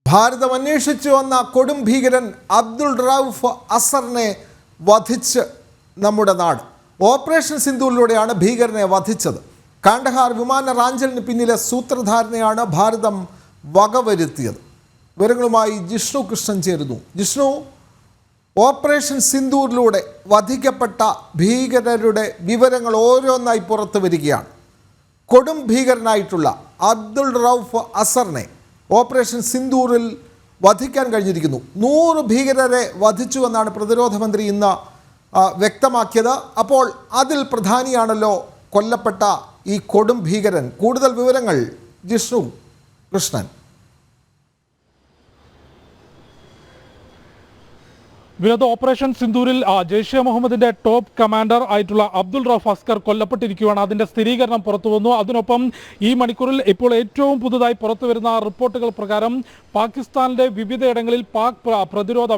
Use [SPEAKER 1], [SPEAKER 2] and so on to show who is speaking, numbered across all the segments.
[SPEAKER 1] ഭാരതം അന്വേഷിച്ചു വന്ന കൊടും ഭീകരൻ അബ്ദുൾ റൌഫ് അസറിനെ വധിച്ച് നമ്മുടെ നാട്. ഓപ്പറേഷൻ സിന്ദൂറിലൂടെയാണ് ഭീകരനെ വധിച്ചത്. കാണ്ഡഹാർ വിമാന റാഞ്ചലിന് പിന്നിലെ സൂത്രധാരനെയാണ് ഭാരതം വകവരുത്തിയത്. വിവരങ്ങളുമായി ജിഷ്ണു കൃഷ്ണൻ ചേരുന്നു. ജിഷ്ണു, ഓപ്പറേഷൻ സിന്ദൂറിലൂടെ വധിക്കപ്പെട്ട ഭീകരരുടെ വിവരങ്ങൾ ഓരോന്നായി പുറത്തു വരികയാണ്. കൊടും ഭീകരനായിട്ടുള്ള അബ്ദുൾ റൌഫ് അസറിനെ ഓപ്പറേഷൻ സിന്ദൂറിൽ വധിക്കാൻ കഴിഞ്ഞിരിക്കുന്നു. 100 ഭീകരരെ വധിച്ചുവെന്നാണ് പ്രതിരോധ മന്ത്രി ഇന്ന് വ്യക്തമാക്കിയത്. അപ്പോൾ അതിൽ പ്രധാനിയാണല്ലോ കൊല്ലപ്പെട്ട ഈ കൊടും ഭീകരൻ. കൂടുതൽ വിവരങ്ങൾ ജിഷ്ണു കൃഷ്ണൻ.
[SPEAKER 2] വിനോദ്, ഓപ്പറേഷൻ സിന്ദൂരിൽ ജെയ്ഷെ മുഹമ്മദിന്റെ ടോപ്പ് കമാൻഡർ ആയിട്ടുള്ള അബ്ദുൾ റൌഫ് അസ്കർ കൊല്ലപ്പെട്ടിരിക്കുകയാണ്. അതിന്റെ സ്ഥിരീകരണം പുറത്തു വന്നു. അതിനൊപ്പം ഈ മണിക്കൂറിൽ ഇപ്പോൾ ഏറ്റവും പുതുതായി പുറത്തു വരുന്ന റിപ്പോർട്ടുകൾ പ്രകാരം പാകിസ്ഥാന്റെ വിവിധയിടങ്ങളിൽ പാക്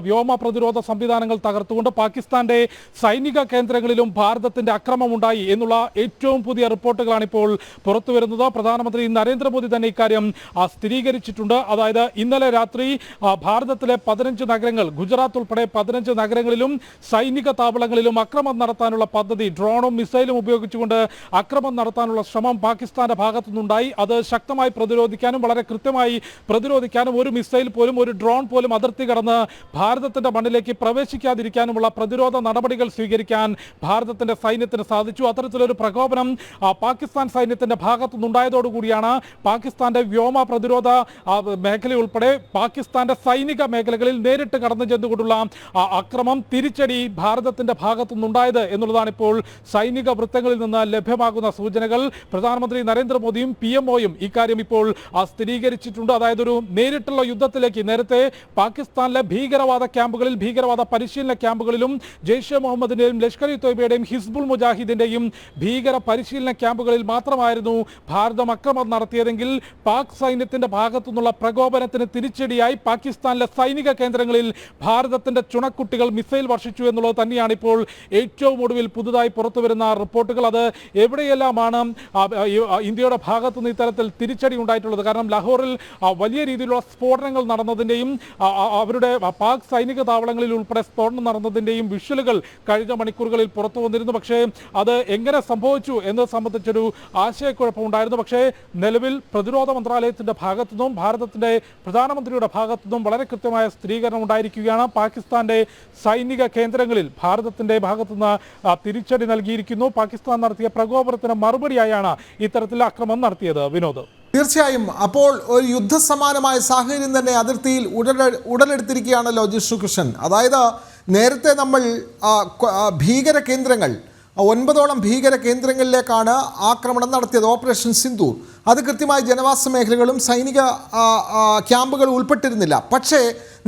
[SPEAKER 2] വ്യോമ പ്രതിരോധ സംവിധാനങ്ങൾ തകർത്തുകൊണ്ട് പാകിസ്ഥാന്റെ സൈനിക കേന്ദ്രങ്ങളിലും ഭാരതത്തിന്റെ അക്രമമുണ്ടായി എന്നുള്ള ഏറ്റവും പുതിയ റിപ്പോർട്ടുകളാണ് ഇപ്പോൾ പുറത്തു വരുന്നത്. പ്രധാനമന്ത്രി നരേന്ദ്രമോദി തന്നെ ഇക്കാര്യം സ്ഥിരീകരിച്ചിട്ടുണ്ട്. അതായത് ഇന്നലെ രാത്രി ഭാരതത്തിലെ 15 നഗരങ്ങൾ, ഗുജറാത്ത് ഉൾപ്പെടെ 15 നഗരങ്ങളിലും സൈനിക താവളങ്ങളിലും അക്രമം നടത്താനുള്ള പദ്ധതി, ഡ്രോണും മിസൈലും ഉപയോഗിച്ചുകൊണ്ട് അക്രമം നടത്താനുള്ള ശ്രമം പാകിസ്ഥാന്റെ ഭാഗത്തു നിന്നുണ്ടായി. അത് ശക്തമായി പ്രതിരോധിക്കാനും വളരെ കൃത്യമായി പ്രതിരോധിക്കാനും ഒരു മിസൈൽ പോലും, ഒരു ഡ്രോൺ പോലും അതിർത്തി കടന്ന് ഭാരതത്തിന്റെ മണ്ണിലേക്ക് പ്രവേശിക്കാതിരിക്കാനുമുള്ള പ്രതിരോധ നടപടികൾ സ്വീകരിക്കാൻ ഭാരതത്തിന്റെ സൈന്യത്തിന് സാധിച്ചു. അത്തരത്തിലൊരു പ്രകോപനം പാകിസ്ഥാൻ സൈന്യത്തിന്റെ ഭാഗത്തു നിന്നുണ്ടായതോടുകൂടിയാണ് പാകിസ്ഥാന്റെ വ്യോമ പ്രതിരോധ മേഖല ഉൾപ്പെടെ പാകിസ്ഥാന്റെ സൈനിക മേഖലകളിൽ നേരിട്ട് കടന്നു ചെന്നുകൊണ്ടുള്ള അക്രമം, തിരിച്ചടി ഭാരതത്തിന്റെ ഭാഗത്തു നിന്നുണ്ടായത് എന്നുള്ളതാണ് ഇപ്പോൾ സൈനിക വൃത്തങ്ങളിൽ നിന്ന് ലഭ്യമാകുന്ന സൂചനകൾ. പ്രധാനമന്ത്രി നരേന്ദ്രമോദിയും PMOയും ഇക്കാര്യം ഇപ്പോൾ സ്ഥിരീകരിച്ചിട്ടുണ്ട്. അതായത് ഒരു നേരിട്ടുള്ള യുദ്ധത്തിലേക്ക്, നേരത്തെ പാകിസ്ഥാനിലെ ഭീകരവാദ ക്യാമ്പുകളിൽ, ഭീകരവാദ പരിശീലന ക്യാമ്പുകളിലും ജെയ്ഷെ മുഹമ്മദിന്റെയും ലഷ്കർ ഇ തോയ്ബയുടെയും ഹിസ്ബുൾ മുജാഹിദിന്റെയും ഭീകര പരിശീലന ക്യാമ്പുകളിൽ മാത്രമായിരുന്നു ഭാരതം അക്രമം നടത്തിയതെങ്കിൽ പാക് സൈന്യത്തിന്റെ ഭാഗത്തു നിന്നുള്ള പ്രകോപനത്തിന് തിരിച്ചടിയായി പാകിസ്ഥാനിലെ സൈനിക കേന്ദ്രങ്ങളിൽ ഭാരതത്തിന്റെ ചുണക്കുട്ടികൾ മിസൈൽ വർഷിച്ചു എന്നുള്ളത് തന്നെയാണ് ഇപ്പോൾ ഏറ്റവും ഒടുവിൽ പുതുതായി പുറത്തു വരുന്ന റിപ്പോർട്ടുകൾ. അത് എവിടെയെല്ലാമാണ് ഇന്ത്യയുടെ ഭാഗത്തു നിന്ന് ഇത്തരത്തിൽ തിരിച്ചടി ഉണ്ടായിട്ടുള്ളത്? കാരണം ലാഹോറിൽ വലിയ രീതിയിലുള്ള സ്ഫോടനങ്ങൾ നടന്നതിൻ്റെയും അവരുടെ പാക് സൈനിക താവളങ്ങളിൽ ഉൾപ്പെടെ സ്ഫോടനം നടന്നതിൻ്റെയും വിഷ്വലുകൾ കഴിഞ്ഞ മണിക്കൂറുകളിൽ പുറത്തു വന്നിരുന്നു. പക്ഷേ അത് എങ്ങനെ സംഭവിച്ചു എന്നത് സംബന്ധിച്ചൊരു ആശയക്കുഴപ്പമുണ്ടായിരുന്നു. പക്ഷേ നിലവിൽ പ്രതിരോധ മന്ത്രാലയത്തിന്റെ ഭാഗത്തുനിന്നും ഭാരതത്തിന്റെ പ്രധാനമന്ത്രിയുടെ ഭാഗത്തുനിന്നും വളരെ കൃത്യമായ സ്ഥിരീകരണം ഉണ്ടായിരിക്കുകയാണ്. പാകിസ്ഥാന്റെ സൈനിക കേന്ദ്രങ്ങളിൽ ഭാരതത്തിന്റെ ഭാഗത്തുനിന്ന് തിരിച്ചടി നൽകിയിരിക്കുന്നു. പാകിസ്ഥാൻ നടത്തിയ പ്രകോപനത്തിന് മറുപടിയായാണ് ഇത്തരത്തിൽ അക്രമം നടത്തിയത്. വിനോദ്,
[SPEAKER 1] തീർച്ചയായും അപ്പോൾ ഒരു യുദ്ധസമാനമായ സാഹചര്യം തന്നെ അതിർത്തിയിൽ ഉടലെടുത്തിരിക്കുകയാണല്ലോ ജിഷ്ണു കൃഷ്ണൻ. അതായത് നേരത്തെ നമ്മൾ ഭീകര കേന്ദ്രങ്ങൾ, 9ഓളം ഭീകര കേന്ദ്രങ്ങളിലേക്കാണ് ആക്രമണം നടത്തിയത് ഓപ്പറേഷൻ സിന്ദൂർ. അത് കൃത്യമായി ജനവാസ മേഖലകളും സൈനിക ക്യാമ്പുകളും ഉൾപ്പെട്ടിരുന്നില്ല. പക്ഷേ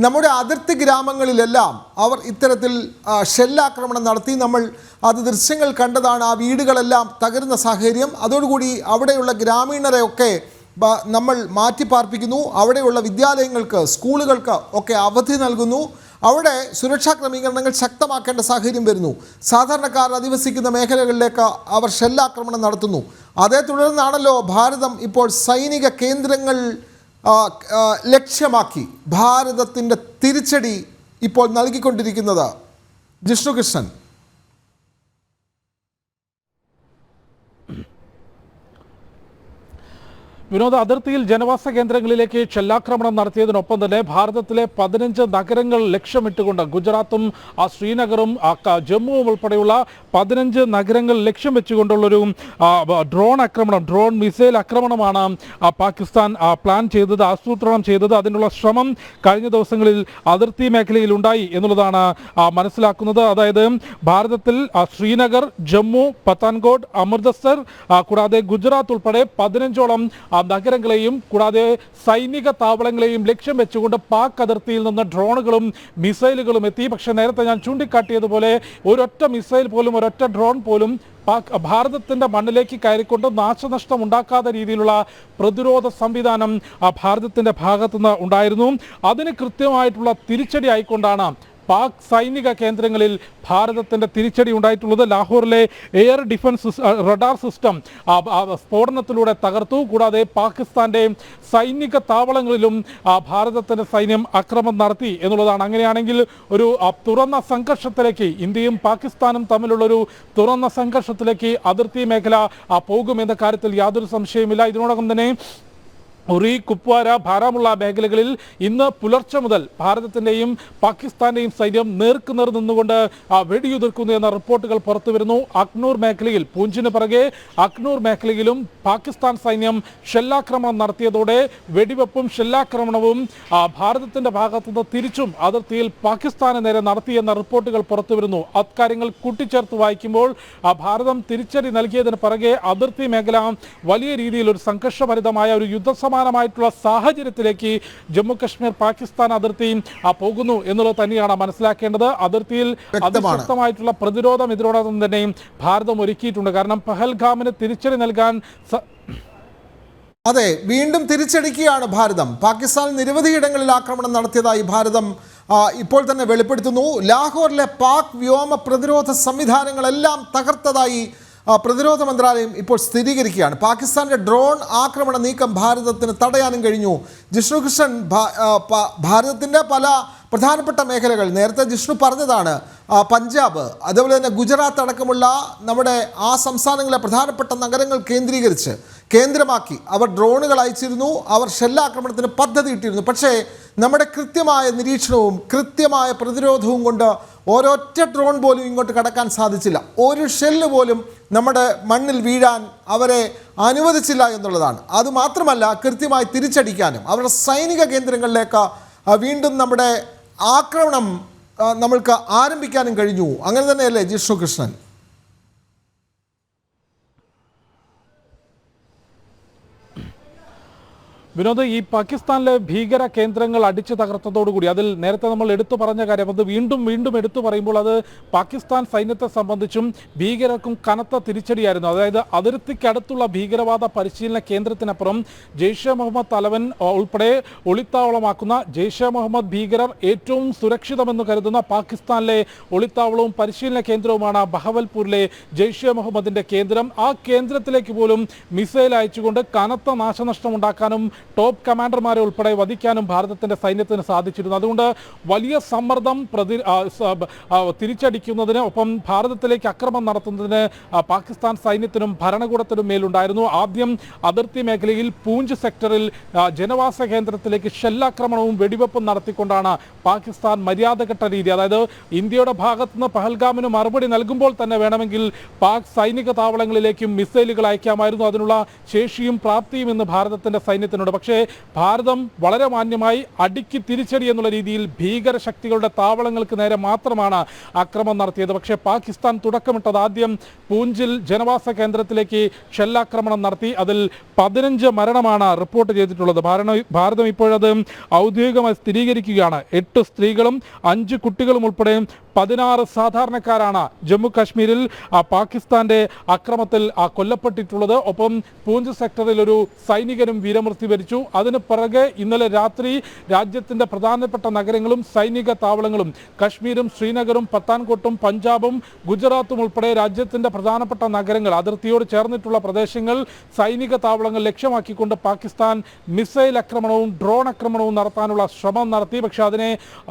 [SPEAKER 1] നമ്മുടെ അതിർത്തി ഗ്രാമങ്ങളിലെല്ലാം അവർ ഇത്തരത്തിൽ ഷെല്ലാക്രമണം നടത്തി. നമ്മൾ അത് ദൃശ്യങ്ങൾ കണ്ടതാണ്. ആ വീടുകളെല്ലാം തകരുന്ന സാഹചര്യം. അതോടുകൂടി അവിടെയുള്ള ഗ്രാമീണരെയൊക്കെ നമ്മൾ മാറ്റിപ്പാർപ്പിക്കുന്നു. അവിടെയുള്ള വിദ്യാലയങ്ങൾക്ക്, സ്കൂളുകൾക്ക് ഒക്കെ അവധി നൽകുന്നു. അവിടെ സുരക്ഷാ ക്രമീകരണങ്ങൾ ശക്തമാക്കേണ്ട സാഹചര്യം വരുന്നു. സാധാരണക്കാർ അധിവസിക്കുന്ന മേഖലകളിലേക്ക് അവർ ഷെല്ലാക്രമണം നടത്തുന്നു. അതേ തുടർന്നാണല്ലോ ഭാരതം ഇപ്പോൾ സൈനിക കേന്ദ്രങ്ങൾ ലക്ഷ്യമാക്കി ഭാരതത്തിൻ്റെ തിരിച്ചടി ഇപ്പോൾ നൽകിക്കൊണ്ടിരിക്കുന്നത്. ജിഷ്ണു കൃഷ്ണൻ,
[SPEAKER 2] വിനോദ, അതിർത്തിയിൽ ജനവാസ കേന്ദ്രങ്ങളിലേക്ക് ഷെല്ലാക്രമണം നടത്തിയതിനൊപ്പം തന്നെ ഭാരതത്തിലെ 15 നഗരങ്ങൾ ലക്ഷ്യമിട്ടുകൊണ്ട് ഗുജറാത്തും ശ്രീനഗറും ജമ്മുവും ഉൾപ്പെടെയുള്ള 15 നഗരങ്ങൾ ലക്ഷ്യം വെച്ചുകൊണ്ടുള്ളൊരു ഡ്രോൺ മിസൈൽ ആക്രമണമാണ് പാകിസ്ഥാൻ പ്ലാൻ ചെയ്തത്, ആസൂത്രണം ചെയ്തത്. അതിനുള്ള ശ്രമം കഴിഞ്ഞ ദിവസങ്ങളിൽ അതിർത്തി മേഖലയിൽ ഉണ്ടായി എന്നുള്ളതാണ് മനസ്സിലാക്കുന്നത്. അതായത് ഭാരതത്തിൽ ശ്രീനഗർ, ജമ്മു, പത്താൻകോട്ട്, അമൃത്സർ കൂടാതെ ഗുജറാത്ത് ഉൾപ്പെടെ 15ഓളം നഗരങ്ങളെയും കൂടാതെ സൈനിക താവളങ്ങളെയും ലക്ഷ്യം വെച്ചുകൊണ്ട് പാക് അതിർത്തിയിൽ നിന്ന് ഡ്രോണുകളും മിസൈലുകളും എത്തി. പക്ഷേ നേരത്തെ ഞാൻ ചൂണ്ടിക്കാട്ടിയതുപോലെ ഒരൊറ്റ മിസൈൽ പോലും, ഒരൊറ്റ ഡ്രോൺ പോലും ഭാരതത്തിന്റെ മണ്ണിലേക്ക് കയറിക്കൊണ്ട് നാശനഷ്ടം ഉണ്ടാക്കാത്ത രീതിയിലുള്ള പ്രതിരോധ സംവിധാനം ഭാരതത്തിന്റെ ഭാഗത്തുനിന്ന് ഉണ്ടായിരുന്നു. അതിന് കൃത്യമായിട്ടുള്ള തിരിച്ചടി ആയിക്കൊണ്ടാണ് പാക് സൈനിക കേന്ദ്രങ്ങളിൽ ഭാരതത്തിൻ്റെ തിരിച്ചടി ഉണ്ടായിട്ടുള്ളത്. ലാഹോറിലെ എയർ ഡിഫൻസ് റഡാർ സിസ്റ്റം സ്ഫോടനത്തിലൂടെ തകർത്തു. കൂടാതെ പാകിസ്ഥാൻ്റെ സൈനിക താവളങ്ങളിലും ഭാരതത്തിൻ്റെ സൈന്യം ആക്രമണം നടത്തി എന്നുള്ളതാണ്. അങ്ങനെയാണെങ്കിൽ ഒരു തുറന്ന സംഘർഷത്തിലേക്ക്, ഇന്ത്യയും പാകിസ്ഥാനും തമ്മിലുള്ളൊരു തുറന്ന സംഘർഷത്തിലേക്ക് അതിർത്തി മേഖല പോകുമെന്ന കാര്യത്തിൽ യാതൊരു സംശയമില്ല. ഇതിനോടകം തന്നെ ഉറി, കുപ്വാര, ബാരാമുള്ള മേഖലകളിൽ ഇന്ന് പുലർച്ചെ മുതൽ ഭാരതത്തിൻ്റെയും പാകിസ്ഥാൻ്റെയും സൈന്യം നേർക്കുനേർ നിന്നുകൊണ്ട് വെടിയുതിർക്കുന്നു എന്ന റിപ്പോർട്ടുകൾ പുറത്തു വരുന്നു. അക്നൂർ മേഖലയിൽ, പൂഞ്ചിന് പിറകെ അക്നൂർ മേഖലയിലും പാകിസ്ഥാൻ സൈന്യം ഷെല്ലാക്രമണം നടത്തിയതോടെ വെടിവെപ്പും ഷെല്ലാക്രമണവും ഭാരതത്തിൻ്റെ ഭാഗത്തുനിന്ന് തിരിച്ചും അതിർത്തിയിൽ പാകിസ്ഥാന് നേരെ നടത്തിയെന്ന റിപ്പോർട്ടുകൾ പുറത്തു വരുന്നു. അക്കാര്യങ്ങൾ കൂട്ടിച്ചേർത്ത് വായിക്കുമ്പോൾ ഭാരതം തിരിച്ചടി നൽകിയതിന് പിറകെ അതിർത്തി മേഖല വലിയ രീതിയിൽ ഒരു സംഘർഷഭരിതമായ ഒരു യുദ്ധസമാനമായിട്ടുള്ള സാഹചര്യത്തിലേക്ക് ജമ്മു കശ്മീർ പാകിസ്ഥാൻ അതിർത്തി പോകുന്നു എന്നുള്ളത് തന്നെയാണ് മനസ്സിലാക്കേണ്ടത്. അതിർത്തിയിൽ അതിശക്തമായിട്ടുള്ള പ്രതിരോധം ഇതിനോടൊപ്പം തന്നെ ഭാരതം ഒരുക്കിയിട്ടുണ്ട്. കാരണം പഹൽഗാമിന് തിരിച്ചടി നൽകാൻ
[SPEAKER 1] അതെ, വീണ്ടും തിരിച്ചടിക്കുകയാണ് ഭാരതം. പാകിസ്ഥാൻ നിരവധിയിടങ്ങളിൽ ആക്രമണം നടത്തിയതായി ഭാരതം ഇപ്പോൾ തന്നെ വെളിപ്പെടുത്തുന്നു. ലാഹോറിലെ പാക് വ്യോമ പ്രതിരോധ സംവിധാനങ്ങളെല്ലാം തകർത്തതായി പ്രതിരോധ മന്ത്രാലയം ഇപ്പോൾ സ്ഥിരീകരിക്കുകയാണ്. പാകിസ്ഥാന്റെ ഡ്രോൺ ആക്രമണ നീക്കം ഭാരതത്തിന് തടയാനും കഴിഞ്ഞു. ജിഷ്ണു കൃഷ്ണൻ, ഭാരതത്തിൻ്റെ പല പ്രധാനപ്പെട്ട മേഖലകൾ നേരത്തെ ജിഷ്ണു പറഞ്ഞതാണ്. പഞ്ചാബ്, അതേപോലെ തന്നെ ഗുജറാത്ത് അടക്കമുള്ള നമ്മുടെ ആ സംസ്ഥാനങ്ങളിലെ പ്രധാനപ്പെട്ട നഗരങ്ങൾ കേന്ദ്രമാക്കി അവർ ഡ്രോണുകൾ അയച്ചിരുന്നു, അവർ ഷെല്ലാക്രമണത്തിന് പദ്ധതി ഇട്ടിരുന്നു. പക്ഷേ നമ്മുടെ കൃത്യമായ നിരീക്ഷണവും കൃത്യമായ പ്രതിരോധവും കൊണ്ട് ഒരൊറ്റ ഡ്രോൺ പോലും ഇങ്ങോട്ട് കടക്കാൻ സാധിച്ചില്ല. ഒരു ഷെല്ല് പോലും നമ്മുടെ മണ്ണിൽ വീഴാൻ അവരെ അനുവദിച്ചില്ല എന്നുള്ളതാണ്. അതുമാത്രമല്ല, കൃത്യമായി തിരിച്ചടിക്കാനും അവരുടെ സൈനിക കേന്ദ്രങ്ങളിലേക്ക് വീണ്ടും നമ്മുടെ ആക്രമണം നമ്മൾക്ക് ആരംഭിക്കാനും കഴിഞ്ഞു. അങ്ങനെ തന്നെയല്ലേ ജിഷ്ണു കൃഷ്ണൻ?
[SPEAKER 2] വിനോദ്, ഈ പാകിസ്ഥാനിലെ ഭീകര കേന്ദ്രങ്ങൾ അടിച്ചു തകർത്തതോടുകൂടി, അതിൽ നേരത്തെ നമ്മൾ എടുത്തു പറഞ്ഞ കാര്യം, അത് വീണ്ടും വീണ്ടും എടുത്തു പറയുമ്പോൾ അത് പാകിസ്ഥാൻ സൈന്യത്തെ സംബന്ധിച്ചും ഭീകരർക്കും കനത്ത തിരിച്ചടിയായിരുന്നു. അതായത് അതിർത്തിക്കടുത്തുള്ള ഭീകരവാദ പരിശീലന കേന്ദ്രത്തിനപ്പുറം ജെയ്ഷെ മുഹമ്മദ് തലവൻ ഉൾപ്പെടെ ഒളിത്താവളമാക്കുന്ന ജെയ്ഷെ മുഹമ്മദ് ഭീകരർ ഏറ്റവും സുരക്ഷിതമെന്ന് കരുതുന്ന പാകിസ്ഥാനിലെ ഒളിത്താവളവും പരിശീലന കേന്ദ്രവുമാണ് ബഹവൽപൂരിലെ ജെയ്ഷെ മുഹമ്മദിന്റെ കേന്ദ്രം. ആ കേന്ദ്രത്തിലേക്ക് പോലും മിസൈൽ അയച്ചുകൊണ്ട് കനത്ത നാശനഷ്ടം ഉണ്ടാക്കാനും ടോപ്പ് കമാൻഡർമാരെ ഉൾപ്പെടെ വധിക്കാനും ഭാരതത്തിന്റെ സൈന്യത്തിന് സാധിച്ചിരുന്നു. അതുകൊണ്ട് വലിയ സമ്മർദ്ദം തിരിച്ചടിക്കുന്നതിന്, ഒപ്പം ഭാരതത്തിലേക്ക് ആക്രമണം നടത്തുന്നതിന് പാകിസ്ഥാൻ സൈന്യത്തിനും ഭരണകൂടത്തിനും മേലുണ്ടായിരുന്നു. ആദ്യം അതിർത്തി മേഖലയിൽ പൂഞ്ച് സെക്ടറിൽ ജനവാസ കേന്ദ്രത്തിലേക്ക് ഷെല്ലാക്രമണവും വെടിവെപ്പും നടത്തിക്കൊണ്ടാണ് പാകിസ്ഥാൻ മര്യാദഘട്ട രീതി, അതായത് ഇന്ത്യയുടെ ഭാഗത്തുനിന്ന് പഹൽഗാമിന് മറുപടി നൽകുമ്പോൾ തന്നെ വേണമെങ്കിൽ പാക് സൈനിക താവളങ്ങളിലേക്കും മിസൈലുകൾ അയക്കാമായിരുന്നു. അതിനുള്ള ശേഷിയും പ്രാപ്തിയും ഇന്ന് ഭാരതത്തിന്റെ സൈന്യത്തിനുണ്ട്. പക്ഷേ ഭാരതം വളരെ മാന്യമായി അടിക്ക് തിരിച്ചടി എന്നുള്ള രീതിയിൽ ഭീകര ശക്തികളുടെ താവളങ്ങൾക്ക് നേരെ മാത്രമാണ് ആക്രമണം നടത്തിയത്. പക്ഷേ പാകിസ്ഥാൻ തുടക്കമിട്ടത് ആദ്യം പൂഞ്ചിൽ ജനവാസ കേന്ദ്രത്തിലേക്ക് ഷെല്ലാക്രമണം നടത്തി. അതിൽ 15 മരണമാണ് റിപ്പോർട്ട് ചെയ്തിട്ടുള്ളത്. ഭാരതം ഇപ്പോഴത് ഔദ്യോഗികമായി സ്ഥിരീകരിക്കുകയാണ്. 8 സ്ത്രീകളും 5 കുട്ടികളും ഉൾപ്പെടെ 16 സാധാരണക്കാരാണ് ജമ്മു കാശ്മീരിൽ പാകിസ്ഥാന്റെ അക്രമത്തിൽ കൊല്ലപ്പെട്ടിട്ടുള്ളത്. ഒപ്പം പൂഞ്ച് സെക്ടറിൽ ഒരു സൈനികനും വീരമൃത്യു വരിച്ചു. അതിന് പിറകെ ഇന്നലെ രാത്രി രാജ്യത്തിന്റെ പ്രധാനപ്പെട്ട നഗരങ്ങളും സൈനിക താവളങ്ങളും, കശ്മീരും ശ്രീനഗറും പത്താൻകോട്ടും പഞ്ചാബും ഗുജറാത്തും ഉൾപ്പെടെ രാജ്യത്തിന്റെ പ്രധാനപ്പെട്ട നഗരങ്ങൾ, അതിർത്തിയോട് ചേർന്നിട്ടുള്ള പ്രദേശങ്ങൾ, സൈനിക താവളങ്ങൾ ലക്ഷ്യമാക്കിക്കൊണ്ട് പാകിസ്ഥാൻ മിസൈൽ ആക്രമണവും ഡ്രോൺ ആക്രമണവും നടത്താനുള്ള ശ്രമം നടത്തി. പക്ഷെ അതിനെ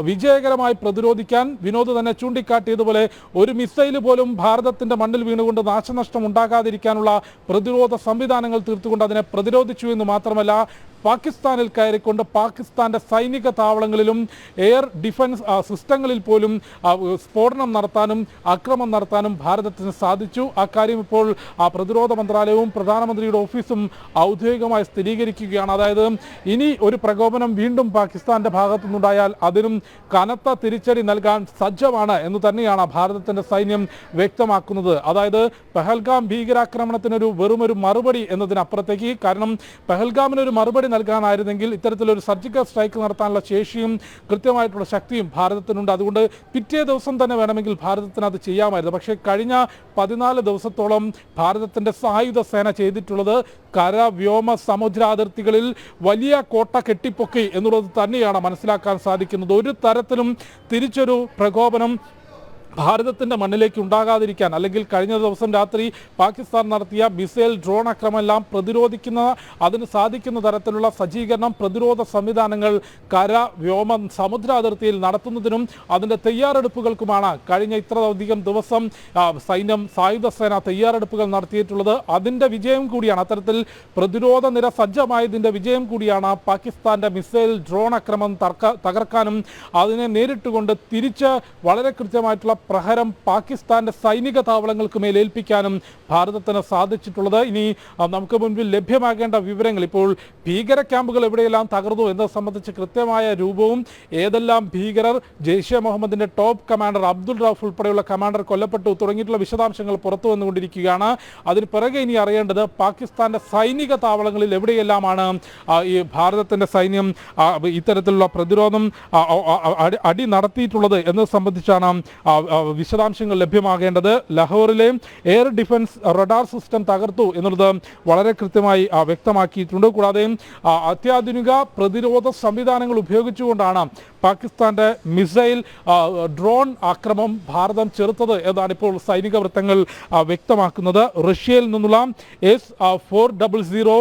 [SPEAKER 2] വിജയകരമായി പ്രതിരോധിക്കാൻ വിനോദ് തന്നെ ചൂണ്ടിക്കാട്ടിയതുപോലെ ഒരു മിസൈൽ പോലും ഭാരതത്തിന്റെ മണ്ണിൽ വീണുകൊണ്ട് നാശനഷ്ടം ഉണ്ടാകാതിരിക്കാനുള്ള പ്രതിരോധ സംവിധാനങ്ങൾ തീർത്തുകൊണ്ട് അതിനെ പ്രതിരോധിച്ചു എന്ന് മാത്രമല്ല, പാകിസ്ഥാനിൽ കയറിക്കൊണ്ട് പാകിസ്ഥാന്റെ സൈനിക താവളങ്ങളിലും എയർ ഡിഫൻസ് സിസ്റ്റങ്ങളിൽ പോലും സ്ഫോടനം നടത്താനും ആക്രമണം നടത്താനും ഭാരതത്തിന് സാധിച്ചു. അക്കാര്യം ഇപ്പോൾ പ്രതിരോധ മന്ത്രാലയവും പ്രധാനമന്ത്രിയുടെ ഓഫീസും ഔദ്യോഗികമായി സ്ഥിരീകരിക്കുകയാണ്. അതായത് ഇനി ഒരു പ്രകോപനം വീണ്ടും പാകിസ്ഥാന്റെ ഭാഗത്തുനിന്നുണ്ടായാൽ അതിനും കനത്ത തിരിച്ചടി നൽകാൻ സജ്ജമാണ് എന്ന് തന്നെയാണ് ഭാരതത്തിന്റെ സൈന്യം വ്യക്തമാക്കുന്നത്. അതായത് പഹൽഗാം ഭീകരാക്രമണത്തിനൊരു വെറുമൊരു മറുപടി എന്നതിനപ്പുറത്തേക്ക്, കാരണം പഹൽഗാമിനൊരു മറുപടി മറുപടി നൽകാനായിരുന്നെങ്കിൽ ഇത്തരത്തിലൊരു സർജിക്കൽ സ്ട്രൈക്ക് നടത്താനുള്ള ശേഷിയും കൃത്യമായിട്ടുള്ള ശക്തിയും ഭാരതത്തിനുണ്ട്. അതുകൊണ്ട് പിറ്റേ ദിവസം തന്നെ വേണമെങ്കിൽ ഭാരതത്തിന് അത് ചെയ്യാമായിരുന്നു. പക്ഷേ കഴിഞ്ഞ 14 ദിവസത്തോളം ഭാരതത്തിൻ്റെ സായുധ സേന ചെയ്തിട്ടുള്ളത് കര, വ്യോമ, സമുദ്ര അതിർത്തികളിൽ വലിയ കോട്ട കെട്ടിപ്പൊക്കി എന്നുള്ളത് തന്നെയാണ് മനസ്സിലാക്കാൻ സാധിക്കുന്നത്. ഒരു തരത്തിലും തിരിച്ചൊരു പ്രകോപനം ഭാരതത്തിൻ്റെ മണ്ണിലേക്ക് ഉണ്ടാകാതിരിക്കാൻ, അല്ലെങ്കിൽ കഴിഞ്ഞ ദിവസം രാത്രി പാകിസ്ഥാൻ നടത്തിയ മിസൈൽ ഡ്രോൺ ആക്രമണമെല്ലാം പ്രതിരോധിക്കുന്ന, അതിന് സാധിക്കുന്ന തരത്തിലുള്ള സജ്ജീകരണം, പ്രതിരോധ സംവിധാനങ്ങൾ കര, വ്യോമ, സമുദ്ര അതിർത്തിയിൽ നടത്തുന്നതിനും അതിൻ്റെ തയ്യാറെടുപ്പുകൾക്കുമാണ് കഴിഞ്ഞ ഇത്രയധികം ദിവസം സൈന്യം, സായുധ സേന തയ്യാറെടുപ്പുകൾ നടത്തിയിട്ടുള്ളത്. അതിൻ്റെ വിജയം കൂടിയാണ്, അത്തരത്തിൽ പ്രതിരോധ നിര സജ്ജമായതിൻ്റെ വിജയം കൂടിയാണ് പാകിസ്ഥാൻ്റെ മിസൈൽ ഡ്രോൺ ആക്രമണം തകർക്കാനും അതിനെ നേരിട്ടുകൊണ്ട് തിരിച്ച് വളരെ കൃത്യമായിട്ടുള്ള പ്രഹരം പാകിസ്ഥാന്റെ സൈനിക താവളങ്ങൾക്ക് മേൽ ഏൽപ്പിക്കാനും ഭാരതത്തിന് സാധിച്ചിട്ടുള്ളത്. ഇനി നമുക്ക് മുൻപിൽ ലഭ്യമാകേണ്ട വിവരങ്ങൾ, ഇപ്പോൾ ഭീകര ക്യാമ്പുകൾ എവിടെയെല്ലാം തകർന്നു എന്നത് സംബന്ധിച്ച് കൃത്യമായ രൂപവും, ഏതെല്ലാം ഭീകരർ, ജെയ്ഷെ മുഹമ്മദിന്റെ ടോപ്പ് കമാൻഡർ അബ്ദുൾ റൌഫ് ഉൾപ്പെടെയുള്ള കമാൻഡർ കൊല്ലപ്പെട്ടു തുടങ്ങിയിട്ടുള്ള വിശദാംശങ്ങൾ പുറത്തു വന്നുകൊണ്ടിരിക്കുകയാണ്. അതിന് പിറകെ ഇനി അറിയേണ്ടത് പാകിസ്ഥാന്റെ സൈനിക താവളങ്ങളിൽ എവിടെയെല്ലാമാണ് ഈ ഭാരതത്തിന്റെ സൈന്യം ഇത്തരത്തിലുള്ള പ്രതിരോധം അടി നടത്തിയിട്ടുള്ളത് എന്നത് സംബന്ധിച്ചാണ് വിശദാംശങ്ങൾ ലഭ്യമാകേണ്ടത്. ലാഹോറിലെ എയർ ഡിഫൻസ് റഡാർ സിസ്റ്റം തകർത്തു എന്നുള്ളത് വളരെ കൃത്യമായി വ്യക്തമാക്കിയിട്ടുണ്ട്. കൂടാതെ അത്യാധുനിക പ്രതിരോധ സംവിധാനങ്ങൾ ഉപയോഗിച്ചുകൊണ്ടാണ് പാകിസ്ഥാന്റെ മിസൈൽ ഡ്രോൺ ആക്രമണം ഭാരതം ചെറുത്തത് എന്നാണ് ഇപ്പോൾ സൈനിക വൃത്തങ്ങൾ വ്യക്തമാക്കുന്നത്. റഷ്യയിൽ നിന്നുള്ള S-400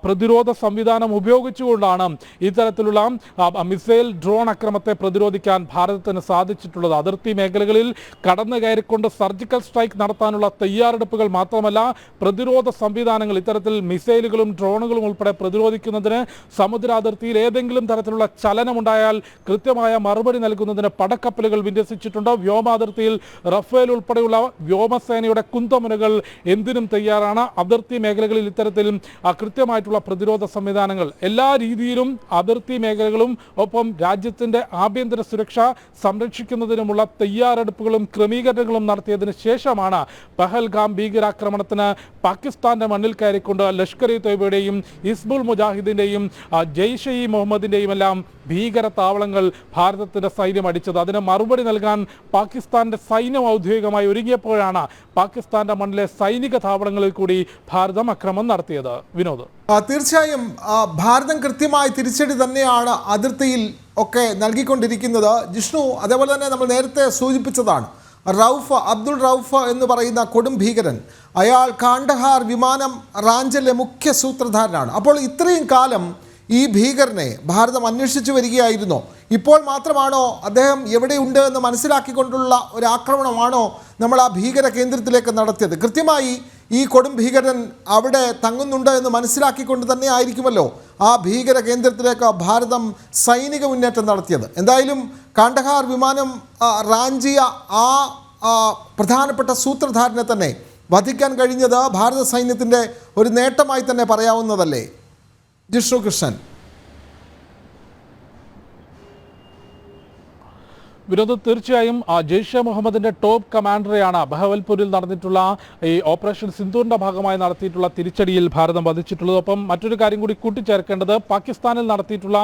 [SPEAKER 2] പ്രതിരോധ സംവിധാനം ഉപയോഗിച്ചുകൊണ്ടാണ് ഇത്തരത്തിലുള്ള മിസൈൽ ഡ്രോൺ ആക്രമണത്തെ പ്രതിരോധിക്കാൻ ഭാരതത്തിന് സാധിച്ചിട്ടുള്ളത്. അതിർത്തി മേഖലകളിൽ കടന്നു കയറിക്കൊണ്ട് സർജിക്കൽ സ്ട്രൈക്ക് നടത്താനുള്ള തയ്യാറെടുപ്പുകൾ മാത്രമല്ല, പ്രതിരോധ സംവിധാനങ്ങൾ, ഇത്തരത്തിൽ മിസൈലുകളും ഡ്രോണുകളും ഉൾപ്പെടെ പ്രതിരോധിക്കുന്നതിന് സമുദ്രാതിർത്തിയിൽ ഏതെങ്കിലും തരത്തിലുള്ള ചലനമുണ്ടായാൽ കൃത്യമായ മറുപടി നൽകുന്നതിന് പടക്കപ്പലുകൾ വിന്യസിച്ചിട്ടുണ്ട്. വ്യോമാതിർത്തിയിൽ റഫേൽ ഉൾപ്പെടെയുള്ള വ്യോമസേനയുടെ കുന്തമുനകൾ എന്തിനും തയ്യാറാണ്. അതിർത്തി മേഖലകളിൽ ഇത്തരത്തിൽ കൃത്യമായിട്ടുള്ള പ്രതിരോധ സംവിധാനങ്ങൾ എല്ലാ രീതിയിലും അതിർത്തി മേഖലകളും ഒപ്പം രാജ്യത്തിൻ്റെ ആഭ്യന്തര സുരക്ഷ സംരക്ഷിക്കുന്നതിനുമുള്ള തയ്യാറെടുപ്പുകളും ക്രമീകരണങ്ങളും നടത്തിയതിന് ശേഷമാണ് പഹൽഗാം ഭീകരാക്രമണത്തിന് പാകിസ്ഥാന്റെ മണ്ണിൽ കയറിക്കൊണ്ട് ലഷ്കർ ഇ തൊയ്ബയുടെയും ഹിസ്ബുൾ മുജാഹിദിന്റെയും ജെയ്ഷെ ഇ മുഹമ്മദിന്റെയും എല്ലാം ഭീകര താവളങ്ങൾ ഭാരതത്തിന്റെ സൈന്യം അടിച്ചത്. അതിന് മറുപടി നൽകാൻ പാകിസ്ഥാന്റെ സൈന്യം ഔദ്യോഗികമായി ഒരുങ്ങിയപ്പോഴാണ് പാകിസ്ഥാന്റെ മണ്ണിലെ സൈനിക താവളങ്ങളിൽ കൂടി ഭാരതം ആക്രമണം നടത്തിയത്. വിനോദ്,
[SPEAKER 1] തീർച്ചയായും ഭാരതം കൃത്യമായ തിരിച്ചടി തന്നെയാണ് അതിർത്തിയിൽ ഒക്കെ നൽകിക്കൊണ്ടിരിക്കുന്നത്. ജിഷ്ണു, അതേപോലെ തന്നെ നമ്മൾ നേരത്തെ സൂചിപ്പിച്ചതാണ്, അബ്ദുൾ റൌഫ് എന്ന് പറയുന്ന കൊടും ഭീകരൻ, അയാൾ കാണ്ഡഹാർ വിമാനം റാഞ്ചലിലെ മുഖ്യ സൂത്രധാരനാണ്. അപ്പോൾ ഇത്രയും കാലം ഈ ഭീകരനെ ഭാരതം അന്വേഷിച്ചു വരികയായിരുന്നോ? ഇപ്പോൾ മാത്രമാണോ അദ്ദേഹം എവിടെയുണ്ട് എന്ന് മനസ്സിലാക്കിക്കൊണ്ടുള്ള ഒരു ആക്രമണമാണോ നമ്മൾ ആ ഭീകര കേന്ദ്രത്തിലേക്ക് നടത്തിയത്? കൃത്യമായി ഈ കൊടും ഭീകരൻ അവിടെ തങ്ങുന്നുണ്ട് എന്ന് മനസ്സിലാക്കിക്കൊണ്ട് തന്നെ ആയിരിക്കുമല്ലോ ആ ഭീകര കേന്ദ്രത്തിലേക്ക് ഭാരതം സൈനിക മുന്നേറ്റം നടത്തിയത്. എന്തായാലും കാണ്ഡഹാർ വിമാനം റാഞ്ചിയ ആ പ്രധാനപ്പെട്ട സൂത്രധാരനെ തന്നെ വധിക്കാൻ കഴിഞ്ഞത് ഭാരത സൈന്യത്തിൻ്റെ ഒരു നേട്ടമായി തന്നെ പറയാവുന്നതല്ലേ ജിഷ്ണു കൃഷ്ണൻ?
[SPEAKER 2] വിനോദ്, തീർച്ചയായും ജെയ്ഷെ മുഹമ്മദിന്റെ ടോപ്പ് കമാൻഡറെയാണ് ബഹവൽപൂരിൽ നടന്നിട്ടുള്ള ഈ ഓപ്പറേഷൻ സിന്ദൂറിന്റെ ഭാഗമായി നടത്തിയിട്ടുള്ള തിരിച്ചടിയിൽ ഭാരതം വധിച്ചിട്ടുള്ളത്. ഒപ്പം മറ്റൊരു കാര്യം കൂടി കൂട്ടിച്ചേർക്കേണ്ടത്, പാകിസ്ഥാനിൽ നടത്തിയിട്ടുള്ള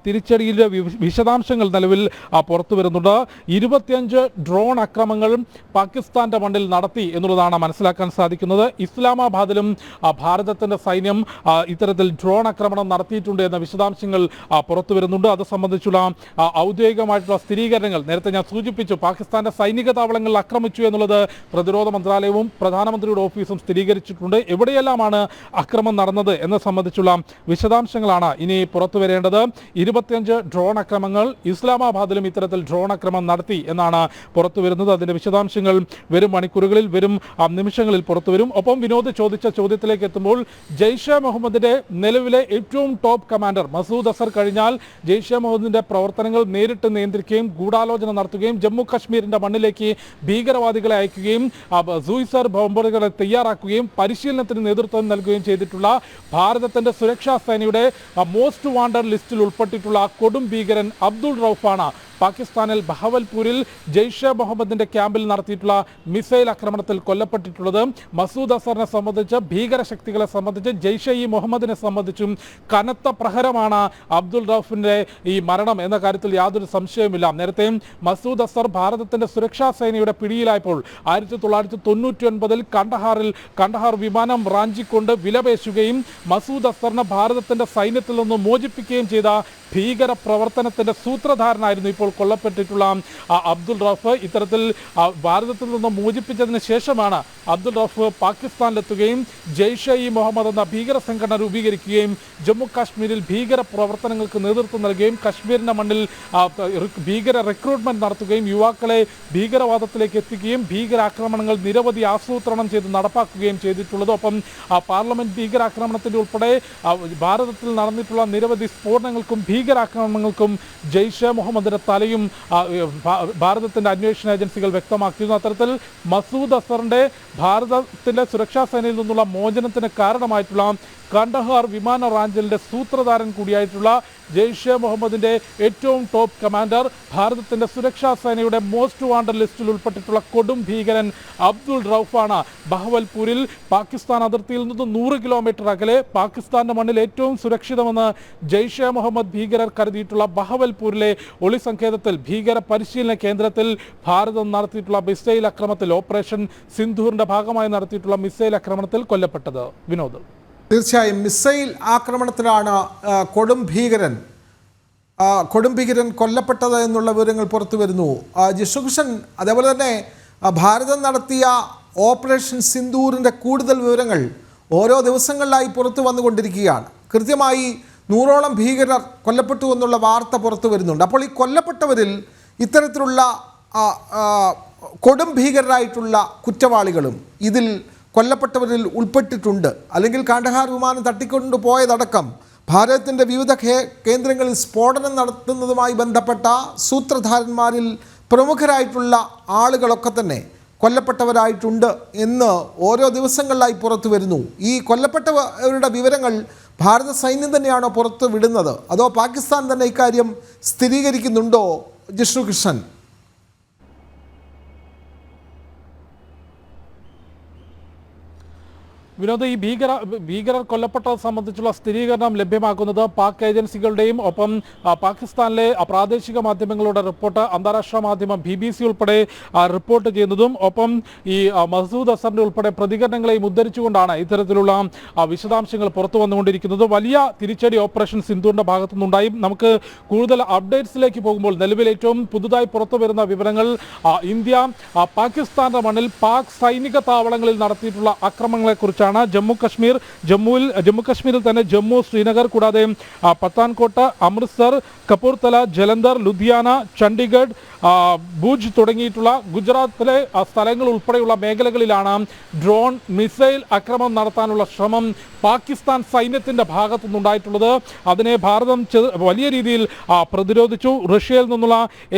[SPEAKER 2] തിരിച്ചടിയിലെ വിശദാംശങ്ങൾ നിലവിൽ പുറത്തു വരുന്നുണ്ട്. 25 ഡ്രോൺ ആക്രമണങ്ങൾ പാകിസ്ഥാന്റെ മണ്ണിൽ നടത്തി എന്നുള്ളതാണ് മനസ്സിലാക്കാൻ സാധിക്കുന്നത്. ഇസ്ലാമാബാദിലും ഭാരതത്തിന്റെ സൈന്യം ഇത്തരത്തിൽ ഡ്രോൺ ആക്രമണം നടത്തിയിട്ടുണ്ട് എന്ന വിശദാംശങ്ങൾ പുറത്തു വരുന്നുണ്ട്. അത് സംബന്ധിച്ചുള്ള ഔദ്യോഗികമായിട്ടുള്ള സ്ഥിരീകരണങ്ങൾ നേരത്തെ ഞാൻ സൂചിപ്പിച്ചു. പാകിസ്ഥാന്റെ സൈനിക താവളങ്ങളിൽ ആക്രമിച്ചു എന്നുള്ളത് പ്രതിരോധ മന്ത്രാലയവും പ്രധാനമന്ത്രിയുടെ ഓഫീസും സ്ഥിരീകരിച്ചിട്ടുണ്ട്. എവിടെയെല്ലാമാണ് ആക്രമണം നടന്നത് എന്നത് സംബന്ധിച്ചുള്ള വിശദാംശങ്ങളാണ് ഇനി പുറത്തു വരേണ്ടത്. 25 ഡ്രോൺ ആക്രമണങ്ങൾ ഇസ്ലാമാബാദിലും ഇത്തരത്തിൽ ഡ്രോൺ ആക്രമണം നടത്തി എന്നാണ് പുറത്തു വരുന്നത്. അതിന്റെ വിശദാംശങ്ങൾ വരും മണിക്കൂറുകളിൽ, വരും നിമിഷങ്ങളിൽ പുറത്തു വരും. ഒപ്പം വിനോദ് ചോദിച്ച ചോദ്യത്തിലേക്ക് എത്തുമ്പോൾ, ജെയ്ഷെ മുഹമ്മദിന്റെ നിലവിലെ ഏറ്റവും ടോപ്പ് കമാൻഡർ മസൂദ് അസർ കഴിഞ്ഞാൽ ജെയ്ഷെ മുഹമ്മദിന്റെ പ്രവർത്തനങ്ങൾ നേരിട്ട് നിയന്ത്രിക്കുകയും ഗൂഢാലോചന നടത്തുകയും ജമ്മു കാശ്മീരിന്റെ മണ്ണിലേക്ക് ഭീകരവാദികളെ അയക്കുകയും സൂയിസർ ബോംബറുകളെ തയ്യാറാക്കുകയും പരിശീലനത്തിന് നേതൃത്വം നൽകുകയും ചെയ്തിട്ടുള്ള ഭാരതത്തിന്റെ സുരക്ഷാ സേനയുടെ മോസ്റ്റ് വാണ്ടഡ് ലിസ്റ്റിൽ ഉൾപ്പെട്ടിട്ടുള്ള കൊടും ഭീകരൻ അബ്ദുൾ റൌഫാണ് പാകിസ്ഥാനിൽ ബഹവൽപൂരിൽ ജെയ്ഷെ മുഹമ്മദിന്റെ ക്യാമ്പിൽ നടത്തിയിട്ടുള്ള മിസൈൽ ആക്രമണത്തിൽ കൊല്ലപ്പെട്ടിട്ടുള്ളത്. മസൂദ് അസറിനെ സംബന്ധിച്ച്, ഭീകരശക്തികളെ സംബന്ധിച്ച്, ജെയ്ഷെ ഇ മുഹമ്മദിനെ സംബന്ധിച്ചും കനത്ത പ്രഹരമാണ് അബ്ദുൾ റൌഫിന്റെ ഈ മരണം എന്ന കാര്യത്തിൽ യാതൊരു സംശയവുമില്ല. നേരത്തെ മസൂദ് അസർ ഭാരതത്തിന്റെ സുരക്ഷാ സേനയുടെ പിടിയിലായപ്പോൾ 1999 കണ്ടഹാർ വിമാനം റാഞ്ചിക്കൊണ്ട് വിലപേശുകയും മസൂദ് അസറിനെ ഭാരതത്തിന്റെ സൈന്യത്തിൽ നിന്ന് മോചിപ്പിക്കുകയും ചെയ്ത ഭീകര പ്രവർത്തനത്തിന്റെ സൂത്രധാരനായിരുന്നു ഇപ്പോൾ കൊല്ലപ്പെട്ടിട്ടുള്ള അബ്ദുൾ റൌഫ്. ഇത്തരത്തിൽ ഭാരതത്തിൽ നിന്ന് മോചിപ്പിച്ചതിന് ശേഷമാണ് അബ്ദുൾ റൌഫ് പാകിസ്ഥാനിലെത്തുകയും ജെയ്ഷെ ഇ മുഹമ്മദ് എന്ന ഭീകര സംഘടന രൂപീകരിക്കുകയും ജമ്മു കാശ്മീരിൽ ഭീകര പ്രവർത്തനങ്ങൾക്ക് നേതൃത്വം നൽകുകയും കശ്മീരിന്റെ മണ്ണിൽ ഭീകര റിക്രൂട്ട്മെന്റ് നടത്തുകയും യുവാക്കളെ ഭീകരവാദത്തിലേക്ക് എത്തിക്കുകയും ഭീകരാക്രമണങ്ങൾ നിരവധി ആസൂത്രണം ചെയ്ത് നടപ്പാക്കുകയും ചെയ്തിട്ടുള്ളത്. ഒപ്പം പാർലമെന്റ് ഭീകരാക്രമണത്തിന്റെ ഉൾപ്പെടെ ഭാരതത്തിൽ നടന്നിട്ടുള്ള നിരവധി സ്ഫോടനങ്ങൾക്കും ഭീകരാക്രമണങ്ങൾക്കും ജെയ്ഷെ മുഹമ്മദിന്റെ തലയും ഭാരതത്തിന്റെ അന്വേഷണ ഏജൻസികൾ വ്യക്തമാക്കിയിരുന്നു. അത്തരത്തിൽ മസൂദ് അസറിന്റെ ഭാരതത്തിന്റെ സുരക്ഷാ സേനയിൽ നിന്നുള്ള മോചനത്തിന് കാരണമായിട്ടുള്ള കണ്ടഹാർ വിമാന റാഞ്ചലിന്റെ സൂത്രധാരൻ കൂടിയായിട്ടുള്ള ജെയ്ഷെ മുഹമ്മദിന്റെ ഏറ്റവും ടോപ്പ് കമാൻഡർ, ഭാരതത്തിന്റെ സുരക്ഷാ സേനയുടെ മോസ്റ്റ് വാണ്ടഡ് ലിസ്റ്റിൽ ഉൾപ്പെട്ടിട്ടുള്ള കൊടും ഭീകരൻ അബ്ദുൾ റൌഫാണ് ബഹവൽപൂരിൽ പാകിസ്ഥാൻ അതിർത്തിയിൽ നിന്ന് 100 കിലോമീറ്റർ അകലെ പാകിസ്ഥാന്റെ മണ്ണിൽ ഏറ്റവും സുരക്ഷിതമെന്ന് ജെയ്ഷെ മുഹമ്മദ് ഭീകരർ കരുതിയിട്ടുള്ള ബഹവൽപൂരിലെ ഒളിസങ്കേതത്തിൽ ഭീകര പരിശീലന കേന്ദ്രത്തിൽ ഭാരതം നടത്തിയിട്ടുള്ള മിസൈൽ ആക്രമണത്തിൽ, ഓപ്പറേഷൻ സിന്ധൂറിന്റെ ഭാഗമായി നടത്തിയിട്ടുള്ള മിസൈൽ ആക്രമണത്തിൽ കൊല്ലപ്പെട്ടത്. വിനോദ്,
[SPEAKER 1] തീർച്ചയായും മിസൈൽ ആക്രമണത്തിലാണ് കൊടും ഭീകരൻ കൊല്ലപ്പെട്ടത് എന്നുള്ള വിവരങ്ങൾ പുറത്തു വരുന്നു. ജിഷുകൃഷ്ണൻ, അതേപോലെ തന്നെ ഭാരതം നടത്തിയ ഓപ്പറേഷൻ സിന്ദൂറിൻ്റെ കൂടുതൽ വിവരങ്ങൾ ഓരോ ദിവസങ്ങളിലായി പുറത്തു വന്നുകൊണ്ടിരിക്കുകയാണ്. കൃത്യമായി 100ഓളം ഭീകരർ കൊല്ലപ്പെട്ടു എന്നുള്ള വാർത്ത പുറത്തു വരുന്നുണ്ട്. അപ്പോൾ ഈ കൊല്ലപ്പെട്ടവരിൽ ഇത്തരത്തിലുള്ള കൊടും ഭീകരരായിട്ടുള്ള കുറ്റവാളികളും ഇതിൽ കൊല്ലപ്പെട്ടവരിൽ ഉൾപ്പെട്ടിട്ടുണ്ട്. അല്ലെങ്കിൽ കാണ്ഡഹാർ വിമാനം തട്ടിക്കൊണ്ടുപോയതടക്കം ഭാരതത്തിൻ്റെ വിവിധ കേന്ദ്രങ്ങളിൽ സ്ഫോടനം നടത്തുന്നതുമായി ബന്ധപ്പെട്ട സൂത്രധാരന്മാരിൽ പ്രമുഖരായിട്ടുള്ള ആളുകളൊക്കെ തന്നെ കൊല്ലപ്പെട്ടവരായിട്ടുണ്ട് എന്ന് ഓരോ ദിവസങ്ങളിലായി പുറത്തു വരുന്നു. ഈ കൊല്ലപ്പെട്ടവരുടെ വിവരങ്ങൾ ഭാരത സൈന്യം തന്നെയാണോ പുറത്തു വിടുന്നത്, അതോ പാകിസ്ഥാൻ തന്നെ ഇക്കാര്യം സ്ഥിരീകരിക്കുന്നുണ്ടോ ജിഷ്ണുകൃഷ്ണൻ?
[SPEAKER 2] വിനോദ്, ഈ ഭീകരർ കൊല്ലപ്പെട്ടത് സംബന്ധിച്ചുള്ള സ്ഥിരീകരണം ലഭ്യമാക്കുന്നത് പാക് ഏജൻസികളുടെയും ഒപ്പം പാകിസ്ഥാനിലെ പ്രാദേശിക മാധ്യമങ്ങളുടെ റിപ്പോർട്ട്, അന്താരാഷ്ട്ര മാധ്യമം BBC ഉൾപ്പെടെ റിപ്പോർട്ട് ചെയ്യുന്നതും ഒപ്പം ഈ മസൂദ് അസറിന്റെ ഉൾപ്പെടെ പ്രതികരണങ്ങളെയും ഉദ്ധരിച്ചുകൊണ്ടാണ് ഇത്തരത്തിലുള്ള വിശദാംശങ്ങൾ പുറത്തു വന്നുകൊണ്ടിരിക്കുന്നത്. വലിയ തിരിച്ചടി ഓപ്പറേഷൻ സിന്ധൂറിന്റെ ഭാഗത്തു നിന്നുണ്ടായി. നമുക്ക് കൂടുതൽ അപ്ഡേറ്റ്സിലേക്ക് പോകുമ്പോൾ നിലവിൽ ഏറ്റവും പുതുതായി പുറത്തു വരുന്ന വിവരങ്ങൾ ഇന്ത്യ പാകിസ്ഥാന്റെ മണ്ണിൽ പാക് സൈനിക താവളങ്ങളിൽ നടത്തിയിട്ടുള്ള ആക്രമണങ്ങളെക്കുറിച്ചാണ്. ജമ്മു കശ്മീരിൽ തന്നെ ജമ്മു, ശ്രീനഗർ കൂടാതെ പത്താൻകോട്ട്, അമൃത്സർ, കപൂർത്തല, ജലന്ധർ, ലുധിയാന, ചണ്ഡീഗഡ്, ഭുജ് തുടങ്ങിയിട്ടുള്ള ഗുജറാത്തിലെ സ്ഥലങ്ങൾ ഉൾപ്പെടെയുള്ള മേഖലകളിലാണ് ഡ്രോൺ മിസൈൽ ആക്രമണം നടത്താനുള്ള ശ്രമം പാകിസ്ഥാൻ സൈന്യത്തിന്റെ ഭാഗത്തു നിന്നുണ്ടായിട്ടുള്ളത്. അതിനെ ഭാരതം വലിയ രീതിയിൽ പ്രതിരോധിച്ചു. റഷ്യയിൽ നിന്നുള്ള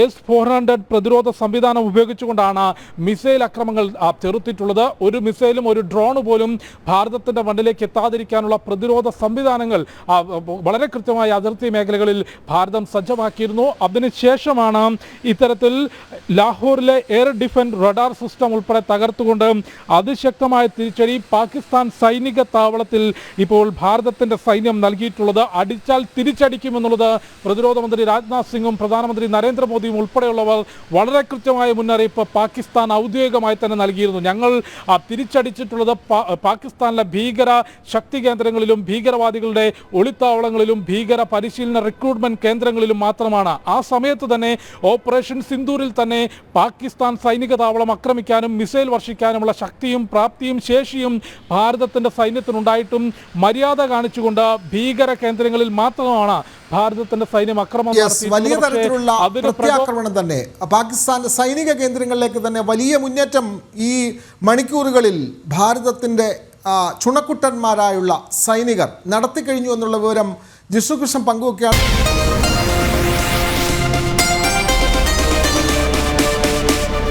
[SPEAKER 2] S-400 പ്രതിരോധ സംവിധാനം ഉപയോഗിച്ചുകൊണ്ടാണ് മിസൈൽ ആക്രമണങ്ങൾ ചെറുത്തിട്ടുള്ളത്. ഒരു മിസൈലും ഒരു ഡ്രോൺ പോലും ഭാരതത്തിന്റെ മണ്ണിലേക്ക് എത്താതിരിക്കാനുള്ള പ്രതിരോധ സംവിധാനങ്ങൾ വളരെ കൃത്യമായി അതിർത്തി മേഖലകളിൽ ഭാരതം സജ്ജമാക്കിയിരുന്നു. അതിനുശേഷമാണ് ഇത്തരത്തിൽ ലാഹോറിലെ എയർ ഡിഫൻസ് റഡാർ സിസ്റ്റം ഉൾപ്പെടെ തകർത്തുകൊണ്ട് അതിശക്തമായ തിരിച്ചടി പാകിസ്ഥാൻ സൈനിക താവളത്തിൽ ഇപ്പോൾ ഭാരതത്തിന്റെ സൈന്യം നൽകിയിട്ടുള്ളത്. അടിച്ചാൽ തിരിച്ചടിക്കുമെന്നുള്ളത് പ്രതിരോധ മന്ത്രി രാജ്നാഥ് സിംഗും പ്രധാനമന്ത്രി നരേന്ദ്രമോദിയും ഉൾപ്പെടെയുള്ളവർ വളരെ കൃത്യമായ മുന്നറിയിപ്പ് പാകിസ്ഥാൻ ഔദ്യോഗികമായി തന്നെ നൽകിയിരുന്നു. ഞങ്ങൾ തിരിച്ചടിച്ചിട്ടുള്ളത് പാകിസ്ഥാനിലെ ഭീകര ശക്തി കേന്ദ്രങ്ങളിലും ഭീകരവാദികളുടെ ഒളിത്താവളങ്ങളിലും ഭീകര പരിശീലന റിക്രൂട്ട്മെന്റ് കേന്ദ്രങ്ങളിലും മാത്രമാണ്. ആ സമയത്ത് തന്നെ ഓപ്പറേഷൻ സിന്ധൂരിൽ തന്നെ പാകിസ്ഥാൻ സൈനിക താവളം ആക്രമിക്കാനും മിസൈൽ വർഷിക്കാനുമുള്ള ശക്തിയും പ്രാപ്തിയും ശേഷിയും ഭാരതത്തിന്റെ സൈന്യത്തിനുണ്ടായിട്ടും മര്യാദ കാണിച്ചുകൊണ്ട് ഭീകര കേന്ദ്രങ്ങളിൽ മാത്രമാണ് ഭാരതത്തിന്റെ സൈന്യം ആക്രമണം
[SPEAKER 1] വലിയ തരത്തിലുള്ള പ്രത്യാക്രമണം തന്നെ പാകിസ്ഥാന്റെ സൈനിക കേന്ദ്രങ്ങളിലേക്ക് തന്നെ വലിയ മുന്നേറ്റം ഈ മണിക്കൂറുകളിൽ ഭാരതത്തിന്റെ ചുണക്കുട്ടന്മാരായുള്ള സൈനികർ നടത്തിക്കഴിഞ്ഞു എന്നുള്ള വിവരം ജിഷ്ണുകൃഷ്ണൻ പങ്കുവയ്ക്കുകയാണ്.